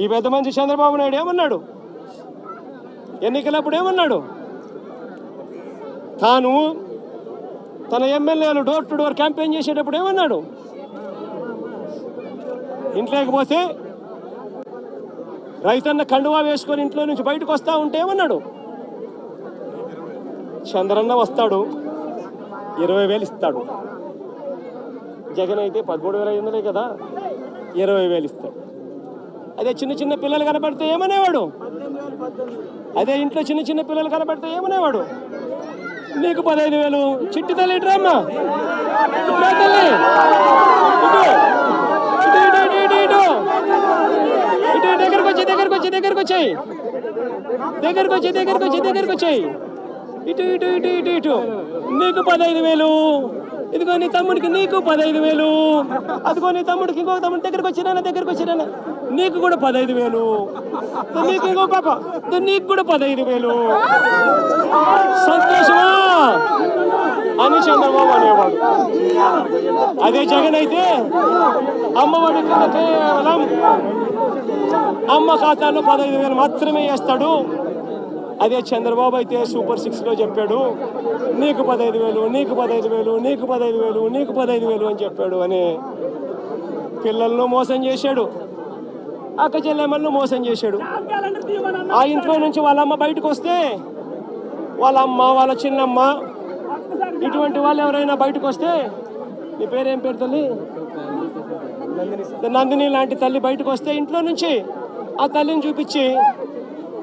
ఈ పెద్ద మనిషి చంద్రబాబు నాయుడు ఏమన్నాడు? ఎన్నికలప్పుడు ఏమన్నాడు? తాను తన ఎమ్మెల్యేలు డోర్ టు డోర్ క్యాంపెయిన్ చేసేటప్పుడు ఏమన్నాడు? ఇంట్లోకి పోతే రైతన్న కండువా వేసుకొని ఇంట్లో నుంచి బయటకు వస్తా ఉంటే ఏమన్నాడు? చంద్రన్న వస్తాడు 20,000 ఇస్తాడు. జగన్ అయితే 13,500 కదా, 20,000 ఇస్తాడు. అదే చిన్న చిన్న పిల్లలు కనబడితే ఏమనేవాడు? అదే ఇంట్లో చిన్న చిన్న పిల్లలు కనబడితే ఏమనేవాడు? నీకు 15,000. చిట్టి తల్లి ఇటురమ్మా, తల్లి ఇటు దగ్గరకు వచ్చాయి ఇటు ఇటు ఇటు ఇటు ఇటు నీకు 15,000. ఇదిగో నీ తమ్ముడికి నీకు 15,000. అదిగో నీ తమ్ముడికి ఇంకొక తమ్ముడి దగ్గరకు వచ్చినా నీకు కూడా 15,000. నీకు ఇంకో పాప నీకు కూడా 15,000. సంతోషమా అని చంద్రబాబు అనేవాడు. అదే జగన్ అయితే అమ్మఒడి కింద కేవలం అమ్మ ఖాతాలో 15,000 మాత్రమే వేస్తాడు. అదే చంద్రబాబు అయితే సూపర్ 6లో చెప్పాడు నీకు 15,000, నీకు 15,000, నీకు 15,000, నీకు 15,000 అని చెప్పాడు. అని పిల్లలను మోసం చేశాడు, అక్క చెల్లెమ్మలను మోసం చేశాడు. ఆ ఇంట్లో నుంచి వాళ్ళ అమ్మ బయటకు వస్తే వాళ్ళ అమ్మ, వాళ్ళ చిన్నమ్మ, ఇటువంటి వాళ్ళు ఎవరైనా బయటకు వస్తే, నీ పేరేం పేరు తల్లి? నందిని లాంటి తల్లి బయటకు వస్తే ఇంట్లో నుంచి ఆ తల్లిని చూపించి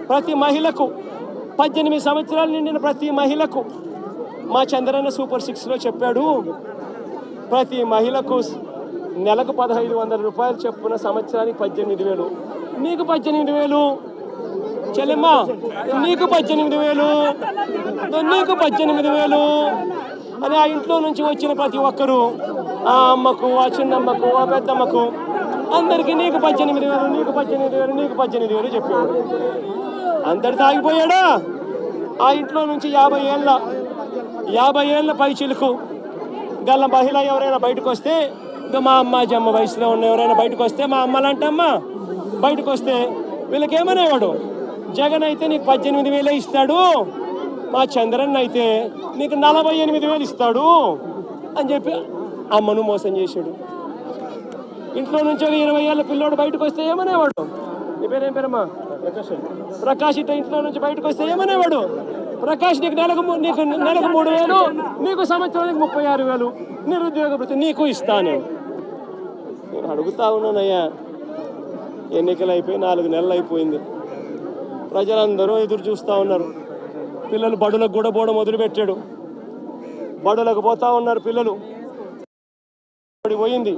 ప్రతి మహిళకు 18 సంవత్సరాలు నిండిన ప్రతి మహిళకు మా చంద్రన్న సూపర్ 6లో చెప్పాడు ప్రతి మహిళకు నెలకు 1,500 రూపాయలు చొప్పున సంవత్సరానికి 18,000. నీకు 18,000 చెల్లెమ్మ, నీకు 18,000, నీకు 18,000 అని ఆ ఇంట్లో నుంచి వచ్చిన ప్రతి ఒక్కరూ ఆ అమ్మకు, ఆ చిన్నమ్మకు, ఆ పెద్దమ్మకు అందరికీ నీకు 18,000, నీకు 18,000, నీకు 18,000 చెప్పాడు. అందరితో ఆగిపోయాడా? ఆ ఇంట్లో నుంచి 50 ఏళ్ళ పై చిలుకు గల మహిళ ఎవరైనా బయటకు వస్తే, మా అమ్మ జమ్మ వయసులో ఉన్న ఎవరైనా బయటకు వస్తే, మా అమ్మ లాంటి అమ్మ బయటకు వస్తే వీళ్ళకి ఏమనేవాడు? జగన్ అయితే నీకు 18,000 ఇస్తాడు, మా చంద్రన్ అయితే నీకు 48,000 ఇస్తాడు అని చెప్పి అమ్మను మోసం చేశాడు. ఇంట్లో నుంచి 20 ఏళ్ళ పిల్లోడు బయటకు వస్తే ఏమనేవాడు? నీ పేరేం పేరమ్మా? ప్రకాష్. ఇట్లా ఇంట్లో నుంచి బయటకు వస్తే ఏమనేవాడు? ప్రకాష్ నీకు నెలకు 3,000, నీకు సంవత్సరానికి 36,000, నిరుద్యోగ వృత్తి నీకు ఇస్తాను. నేను అడుగుతా ఉన్నానయ్యా, ఎన్నికలు అయిపోయి 4 నెలలు అయిపోయింది. ప్రజలందరూ ఎదురు చూస్తూ ఉన్నారు. పిల్లలు బడులకు కూడా పోవడం మొదలుపెట్టాడు. బడులకు పోతా ఉన్నారు పిల్లలు. పోయింది,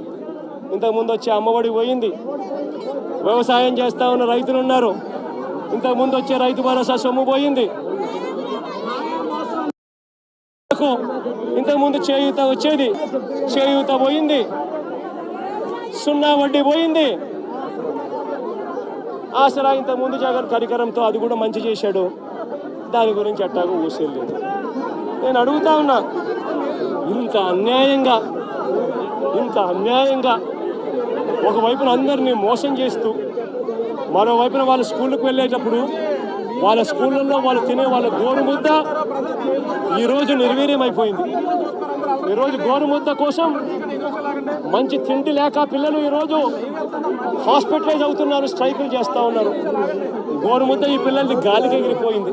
ఇంతకుముందు వచ్చే అమ్మఒడి పోయింది. వ్యవసాయం చేస్తూ ఉన్న రైతులు ఉన్నారు, ఇంతకుముందు వచ్చే రైతు భరోసా సొమ్ము పోయింది. ఇంతకుముందు చేయూత వచ్చేది, చేయూత పోయింది. 0 వడ్డీ పోయింది. ఆసరా ఇంతకుముందు జగన్ కరికరంతో అది కూడా మంచి చేశాడు, దాని గురించి అట్టాగా ఊసేయలేదు. నేను అడుగుతా ఉన్నా, ఇంత అన్యాయంగా ఒకవైపున అందరినీ మోసం చేస్తూ, మరోవైపున వాళ్ళు స్కూళ్ళకు వెళ్ళేటప్పుడు వాళ్ళ స్కూళ్ళల్లో వాళ్ళు తినే వాళ్ళ గోరుముద్ద ఈరోజు నిర్వీర్యం అయిపోయింది. ఈరోజు గోరుముద్ద కోసం మంచి తిండి లేక పిల్లలు ఈరోజు హాస్పిటలైజ్ అవుతున్నారు, స్ట్రైకులు చేస్తూ ఉన్నారు. గోరుముద్ద ఈ పిల్లల్ని గాలికి ఎగిరిపోయింది.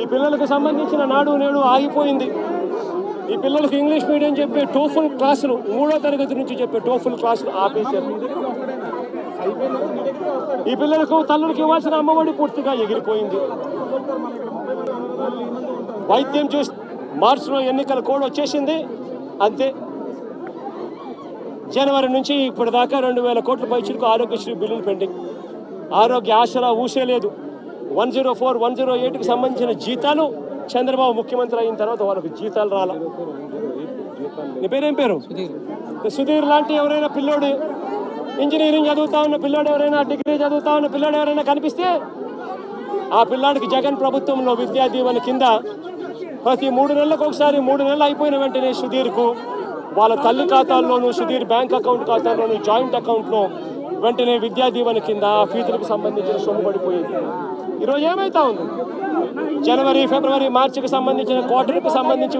ఈ పిల్లలకు సంబంధించిన నాడు నేడు ఆగిపోయింది. ఈ పిల్లలకు ఇంగ్లీష్ మీడియం చెప్పే టోఫుల్ క్లాసులు, 3వ తరగతి నుంచి చెప్పే టోఫుల్ క్లాసులు ఆపేశారు. ఈ పిల్లలకు తల్లులకు ఇవ్వాల్సిన అమ్మఒడి పూర్తిగా ఎగిరిపోయింది. వైద్యం చూసి మార్చిలో ఎన్నికల కోడ్ వచ్చేసింది, అంతే. జనవరి నుంచి ఇప్పటిదాకా 2,000 కోట్ల పైచిలకు ఆరోగ్యశ్రీ బిల్లులు పెండింగ్. ఆరోగ్య ఆసరా ఊసేలేదు. 104, 108కి సంబంధించిన జీతాలు చంద్రబాబు ముఖ్యమంత్రి అయిన తర్వాత వాళ్ళకు జీతాలు రాలా. నీ పేరేం పేరు? సుధీర్ లాంటి ఎవరైనా పిల్లోడు, ఇంజనీరింగ్ చదువుతా ఉన్న పిల్లోడు ఎవరైనా, డిగ్రీ చదువుతా ఉన్న పిల్లోడు ఎవరైనా కనిపిస్తే ఆ పిల్లాడికి జగన్ ప్రభుత్వంలో విద్యా దీవెన కింద ప్రతి 3 నెలలకు ఒకసారి, 3 నెలలు అయిపోయిన వెంటనే సుధీర్కు వాళ్ళ తల్లి ఖాతాల్లోనూ, సుధీర్ బ్యాంక్ అకౌంట్ ఖాతాల్లోనూ, జాయింట్ అకౌంట్లో వెంటనే విద్యా దీవెన కింద ఫీజులకు సంబంధించిన సొమ్ము పడిపోయేది. ఈరోజు ఏమైతా ఉంది? జనవరి, ఫిబ్రవరి, మార్చికి సంబంధించిన క్వార్టర్కి సంబంధించి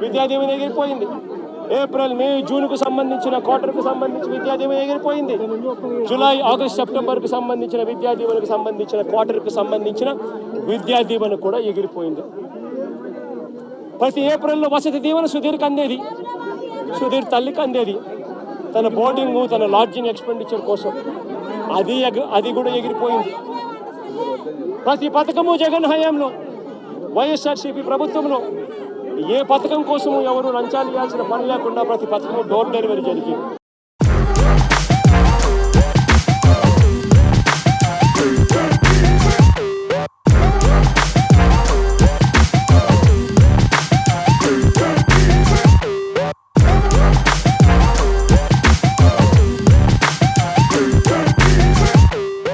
విద్యా దీవెన ఎగిరిపోయింది. ఏప్రిల్, మే, జూన్కు సంబంధించిన క్వార్టర్కి సంబంధించి విద్యా దీవెన ఎగిరిపోయింది. జూలై, ఆగస్ట్, సెప్టెంబర్కి సంబంధించిన విద్యా దీవెనకు సంబంధించిన క్వార్టర్కి సంబంధించిన విద్యా దీవెన కూడా ఎగిరిపోయింది. ప్రతి ఏప్రిల్లో వసతి దీవెన సుధీర్కి అందేది, సుధీర్ తల్లికి అందేది తన బోర్డింగు, తన లాడ్జింగ్ ఎక్స్పెండిచర్ కోసం. అది కూడా ఎగిరిపోయింది. ప్రతి పథకము జగన్ హయాంలో, వైఎస్ఆర్సీపీ ప్రభుత్వంలో ఏ పథకం కోసము ఎవరు లంచాలు ఇవ్వాల్సిన పని లేకుండా ప్రతి పథకము డోర్ డెలివరీ జరిగింది.